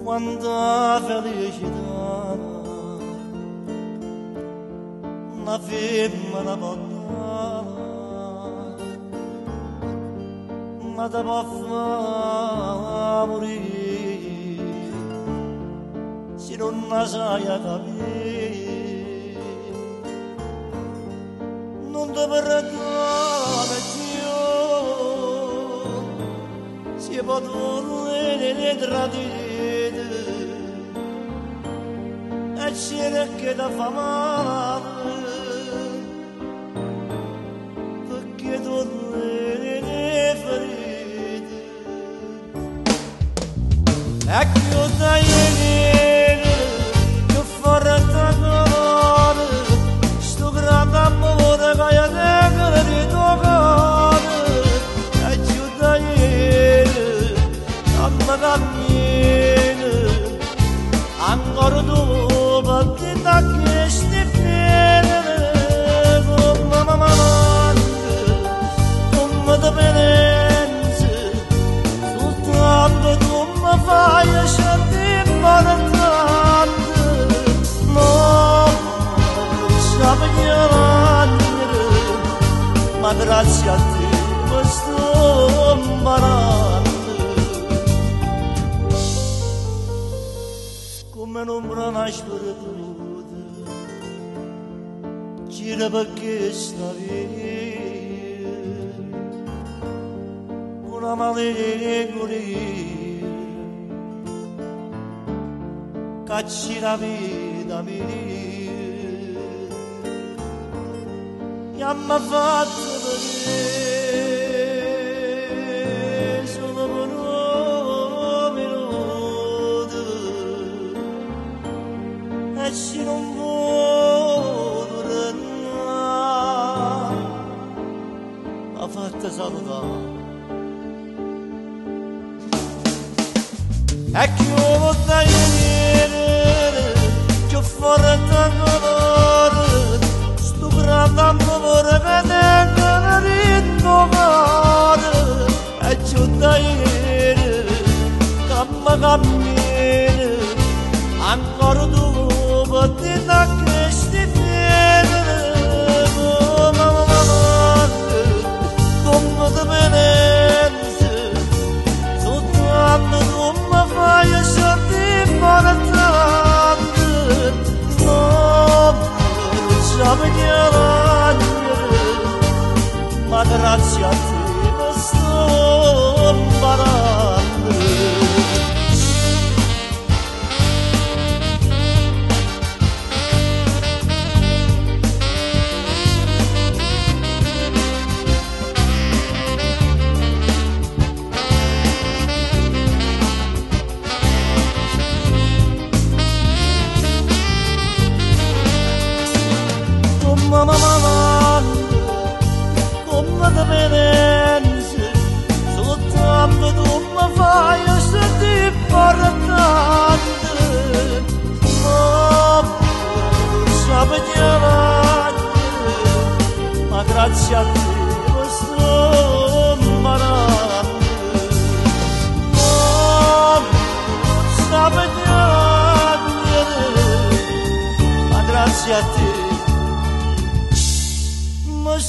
quanta felicità una femmina può dare, ma te può far morire se non la sai capire. Non ti perdona più se può tornare tradite e c'era che ti fa male perché tornare ferite e chiusa ieri che forza cuore sto grande amore che io tengo di tuo cuore e chiusa ieri non mi cammino ancora tu batti da queste fiere come mamma come te pensi soltanto tu mi fai scegliere importante non sape piangere ma grazie a te mi sto imparando come un'ombra nasperduta gira perché sta via una malinconia cacci la vita mia e mi ha fatto vedere solo per un minuto e se non vuoi tornare mi ha fatto salutare e chiusa ieri che forza colore sto grande amore che tengo di tuo cuore e chiusa ieri che mi cammino ancora tu batti da queste fiere come mamma come te pensi soltanto tu mi fai scegliere importante non sape piangere ma grazie a te mi sto imparando. Mamma, come te pensi, soltanto tu mi fai sentire importante, non sape piangere, ma grazie a te mi sto imparando, non sape piangere, ma grazie a te. Mas